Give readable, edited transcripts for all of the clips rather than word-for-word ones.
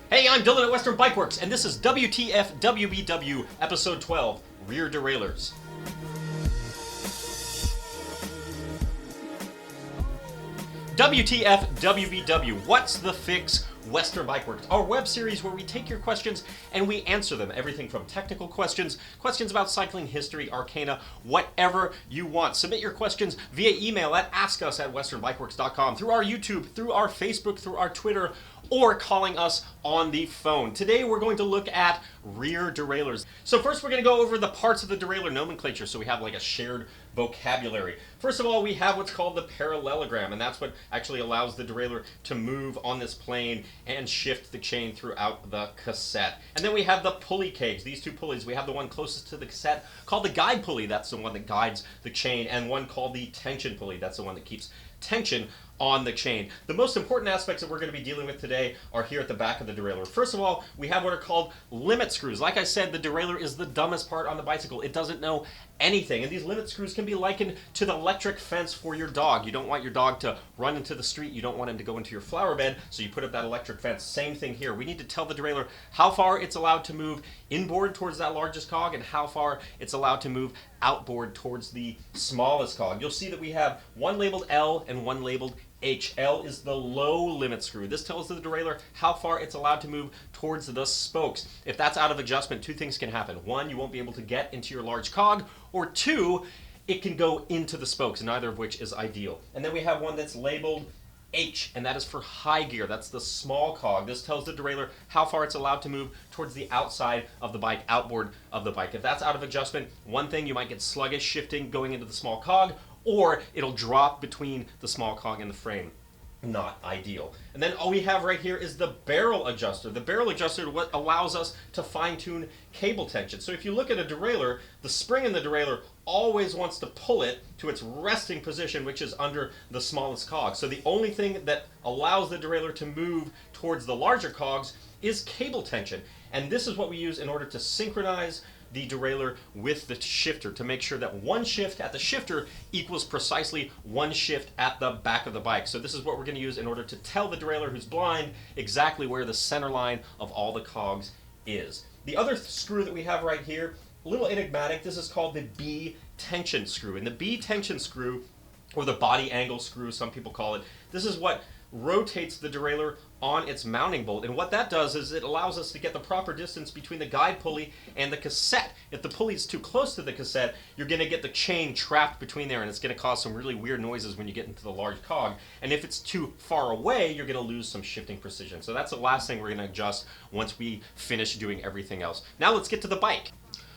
Hey, I'm Dylan at Western Bike Works, and this is WTFWBW Episode 12, Rear Derailleurs. WTFWBW, What's the Fix? Western Bike Works, our web series where we take your questions and we answer them. Everything from technical questions, questions about cycling history, arcana, whatever you want. Submit your questions via email at askus@westernbikeworks.com, through our YouTube, through our Facebook, through our Twitter, or calling us on the phone. Today we're going to look at rear derailleurs. So first we're going to go over the parts of the derailleur nomenclature so we have like a shared vocabulary. First of all, we have what's called the parallelogram, and that's what actually allows the derailleur to move on this plane and shift the chain throughout the cassette. And then we have the pulley cage, these two pulleys. We have the one closest to the cassette called the guide pulley, that's the one that guides the chain, and one called the tension pulley, that's the one that keeps tension on the chain. The most important aspects that we're going to be dealing with today are here at the back of the derailleur. First of all, we have what are called limit screws. Like I said, the derailleur is the dumbest part on the bicycle. It doesn't know anything, and these limit screws can be likened to the electric fence for your dog. You don't want your dog to run into the street, you don't want him to go into your flower bed, so you put up that electric fence. Same thing here. We need to tell the derailleur how far it's allowed to move inboard towards that largest cog and how far it's allowed to move outboard towards the smallest cog. You'll see that we have one labeled L and one labeled H. L is the low limit screw. This tells the derailleur how far it's allowed to move towards the spokes. If that's out of adjustment, two things can happen. One, you won't be able to get into your large cog, or two, it can go into the spokes, neither of which is ideal. And then we have one that's labeled H, and that is for high gear. That's the small cog. This tells the derailleur how far it's allowed to move towards the outside of the bike, outboard of the bike. If that's out of adjustment, one thing, you might get sluggish shifting going into the small cog, or it'll drop between the small cog and the frame. Not ideal. And then all we have right here is the barrel adjuster. The barrel adjuster is what allows us to fine-tune cable tension. So if you look at a derailleur, the spring in the derailleur always wants to pull it to its resting position, which is under the smallest cog. So the only thing that allows the derailleur to move towards the larger cogs is cable tension. And this is what we use in order to synchronize the derailleur with the shifter, to make sure that one shift at the shifter equals precisely one shift at the back of the bike. So this is what we're going to use in order to tell the derailleur who's blind exactly where the center line of all the cogs is. The other screw that we have right here, a little enigmatic, this is called the B tension screw. And the B tension screw, or the body angle screw, some people call it, this is what rotates the derailleur on its mounting bolt. And what that does is it allows us to get the proper distance between the guide pulley and the cassette. If the pulley is too close to the cassette, you're going to get the chain trapped between there, and it's going to cause some really weird noises when you get into the large cog. And if it's too far away, you're going to lose some shifting precision. So that's the last thing we're going to adjust once we finish doing everything else. Now let's get to the bike.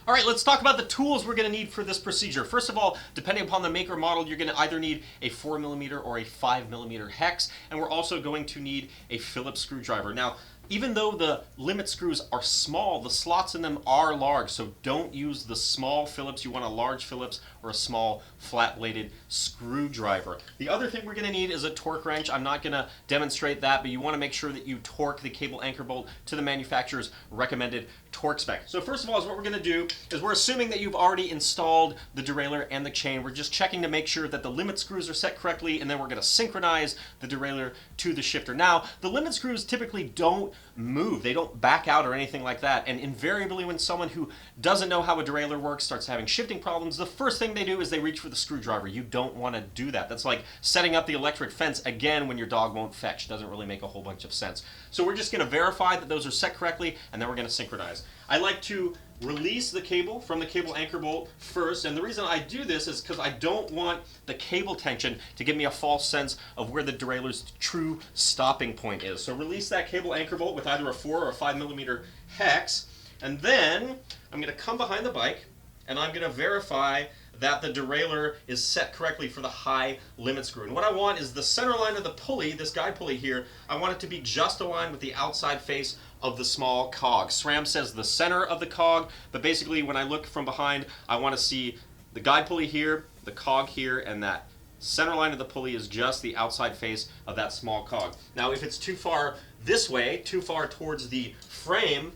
All right, let's talk about the tools we're going to need for this procedure. First of all, depending upon the make or model, you're going to either need a 4mm or a 5mm hex, and we're also going to need a Phillips screwdriver. Now, even though the limit screws are small, the slots in them are large, so don't use the small Phillips. You want a large Phillips or a small flat-bladed screwdriver. The other thing we're going to need is a torque wrench. I'm not going to demonstrate that, but you want to make sure that you torque the cable anchor bolt to the manufacturer's recommended torque spec. So first of all, what we're going to do is we're assuming that you've already installed the derailleur and the chain. We're just checking to make sure that the limit screws are set correctly, and then we're going to synchronize the derailleur to the shifter. Now, the limit screws typically don't move. They don't back out or anything like that. And invariably when someone who doesn't know how a derailleur works starts having shifting problems, the first thing they do is they reach for the screwdriver. You don't want to do that. That's like setting up the electric fence again when your dog won't fetch. Doesn't really make a whole bunch of sense. So we're just going to verify that those are set correctly, and then we're going to synchronize. I like to release the cable from the cable anchor bolt first, and the reason I do this is because I don't want the cable tension to give me a false sense of where the derailleur's true stopping point is. So release that cable anchor bolt with either a 4 or a 5mm hex, and then I'm going to come behind the bike and I'm going to verify that the derailleur is set correctly for the high limit screw. And what I want is the center line of the pulley, this guide pulley here, I want it to be just aligned with the outside face of the small cog. SRAM says the center of the cog, but basically when I look from behind, I want to see the guide pulley here, the cog here, and that center line of the pulley is just the outside face of that small cog. Now if it's too far this way, too far towards the frame,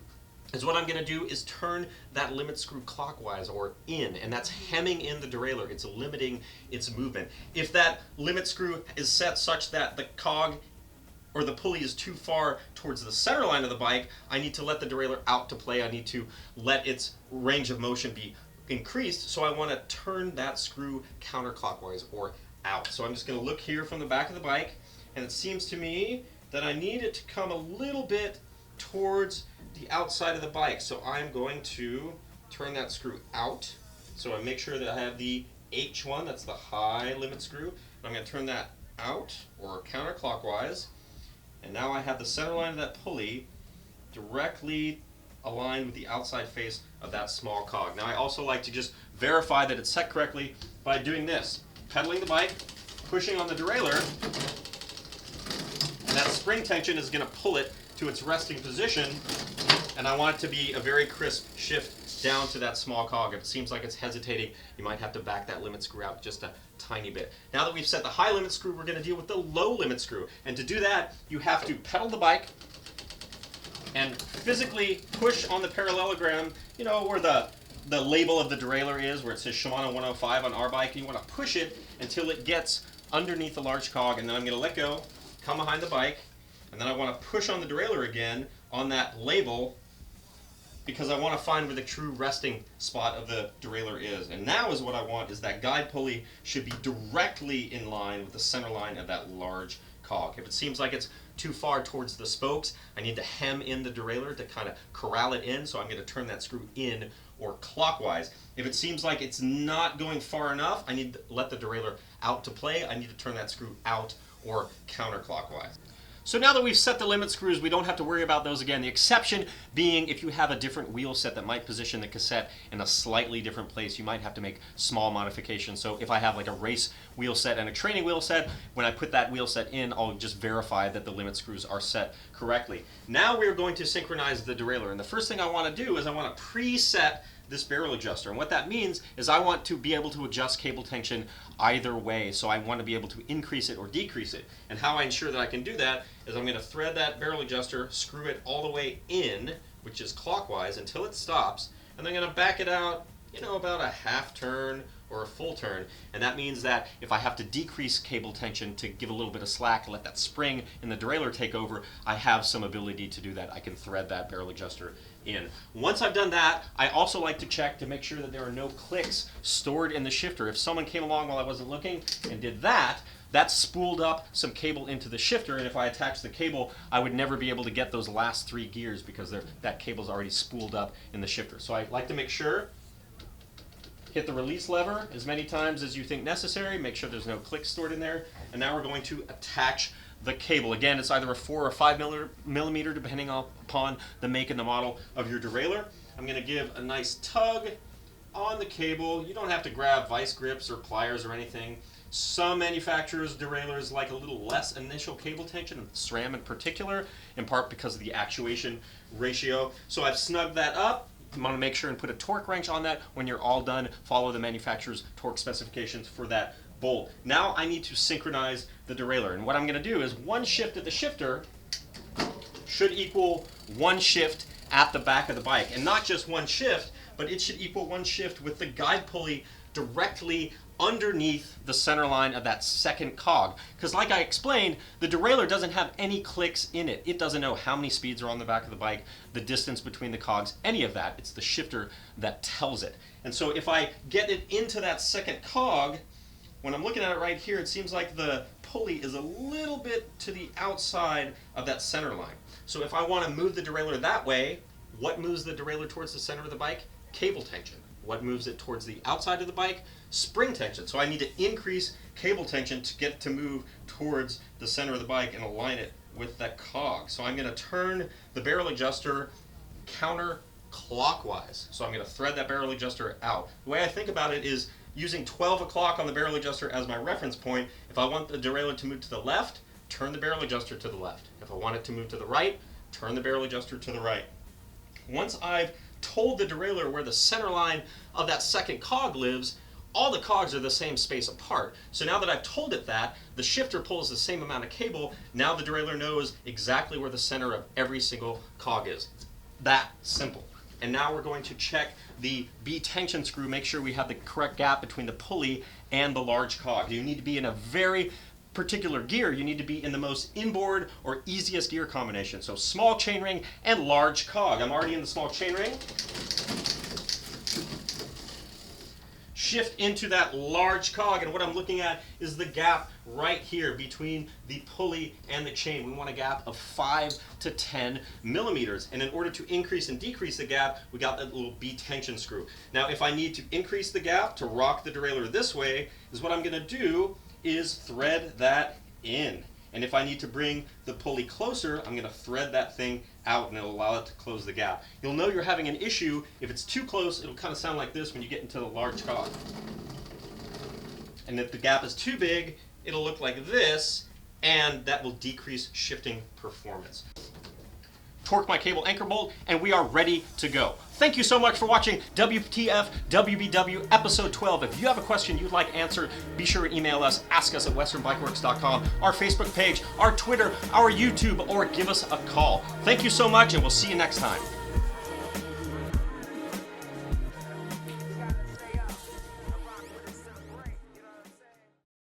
is what I'm going to do is turn that limit screw clockwise or in, and that's hemming in the derailleur. It's limiting its movement. If that limit screw is set such that the cog or the pulley is too far towards the center line of the bike, I need to let the derailleur out to play. I need to let its range of motion be increased, so I want to turn that screw counterclockwise or out. So I'm just going to look here from the back of the bike, and it seems to me that I need it to come a little bit towards the outside of the bike. So I'm going to turn that screw out. So I make sure that I have the H1, that's the high limit screw. I'm going to turn that out or counterclockwise. And now I have the center line of that pulley directly aligned with the outside face of that small cog. Now I also like to just verify that it's set correctly by doing this. Pedaling the bike, pushing on the derailleur, and that spring tension is going to pull it to its resting position, and I want it to be a very crisp shift down to that small cog. If it seems like it's hesitating, you might have to back that limit screw out just a tiny bit. Now that we've set the high limit screw, we're going to deal with the low limit screw. And to do that, you have to pedal the bike and physically push on the parallelogram, you know, where the label of the derailleur is, where it says Shimano 105 on our bike, and you want to push it until it gets underneath the large cog, and then I'm going to let go, come behind the bike, and then I want to push on the derailleur again on that label, because I want to find where the true resting spot of the derailleur is. And now is what I want is that guide pulley should be directly in line with the center line of that large cog. If it seems like it's too far towards the spokes, I need to hem in the derailleur to kind of corral it in, so I'm going to turn that screw in or clockwise. If it seems like it's not going far enough, I need to let the derailleur out to play. I need to turn that screw out or counterclockwise. So now that we've set the limit screws, we don't have to worry about those again. The exception being if you have a different wheel set that might position the cassette in a slightly different place, you might have to make small modifications. So if I have like a race wheel set and a training wheel set, when I put that wheel set in, I'll just verify that the limit screws are set correctly. Now we're going to synchronize the derailleur. And the first thing I want to do is I want to preset this barrel adjuster. And what that means is I want to be able to adjust cable tension either way. So I want to be able to increase it or decrease it. And how I ensure that I can do that is I'm going to thread that barrel adjuster, screw it all the way in, which is clockwise, until it stops, and then I'm going to back it out, you know, about a half turn or a full turn. And that means that if I have to decrease cable tension to give a little bit of slack, let that spring in the derailleur take over, I have some ability to do that. I can thread that barrel adjuster in. Once I've done that, I also like to check to make sure that there are no clicks stored in the shifter. If someone came along while I wasn't looking and did that, that spooled up some cable into the shifter, and if I attached the cable, I would never be able to get those last 3 gears because that cable's already spooled up in the shifter. So I like to make sure, hit the release lever as many times as you think necessary, make sure there's no clicks stored in there, and now we're going to attach the cable. Again, it's either a 4 or 5 millimeter depending upon the make and the model of your derailleur. I'm going to give a nice tug on the cable. You don't have to grab vice grips or pliers or anything. Some manufacturers' derailleurs like a little less initial cable tension, SRAM in particular, in part because of the actuation ratio. So I've snugged that up. You want to make sure and put a torque wrench on that. When you're all done, follow the manufacturer's torque specifications for that bolt. Now I need to synchronize the derailleur, and what I'm going to do is 1 shift at the shifter should equal 1 shift at the back of the bike, and not just 1 shift, but it should equal 1 shift with the guide pulley directly underneath the center line of that second cog. Because like I explained, the derailleur doesn't have any clicks in it. It doesn't know how many speeds are on the back of the bike, the distance between the cogs, any of that. It's the shifter that tells it. And so if I get it into that second cog, when I'm looking at it right here, it seems like the pulley is a little bit to the outside of that center line. So if I want to move the derailleur that way, what moves the derailleur towards the center of the bike? Cable tension. What moves it towards the outside of the bike? Spring tension. So I need to increase cable tension to get it to move towards the center of the bike and align it with that cog. So I'm going to turn the barrel adjuster counterclockwise. So I'm going to thread that barrel adjuster out. The way I think about it is using 12 o'clock on the barrel adjuster as my reference point. If I want the derailleur to move to the left, turn the barrel adjuster to the left. If I want it to move to the right, turn the barrel adjuster to the right. Once I've told the derailleur where the center line of that second cog lives, all the cogs are the same space apart. So now that I've told it that, the shifter pulls the same amount of cable. Now the derailleur knows exactly where the center of every single cog is. It's that simple. And now we're going to check the B tension screw, make sure we have the correct gap between the pulley and the large cog. You need to be in a very particular gear, you need to be in the most inboard or easiest gear combination. So small chainring and large cog. I'm already in the small chainring. Shift into that large cog, and what I'm looking at is the gap right here between the pulley and the chain. We want a gap of 5 to 10 millimeters, and in order to increase and decrease the gap, we got that little B tension screw. Now if I need to increase the gap to rock the derailleur this way, is what I'm going to do is thread that in. And if I need to bring the pulley closer, I'm going to thread that thing out, and it'll allow it to close the gap. You'll know you're having an issue if it's too close. It'll kind of sound like this when you get into the large cog. And if the gap is too big, it'll look like this, and that will decrease shifting performance. Torque my cable anchor bolt, and we are ready to go. Thank you so much for watching WTFWBW episode 12. If you have a question you'd like answered, be sure to email us, ask us at westernbikeworks.com, our Facebook page, our Twitter, our YouTube, or give us a call. Thank you so much, and we'll see you next time.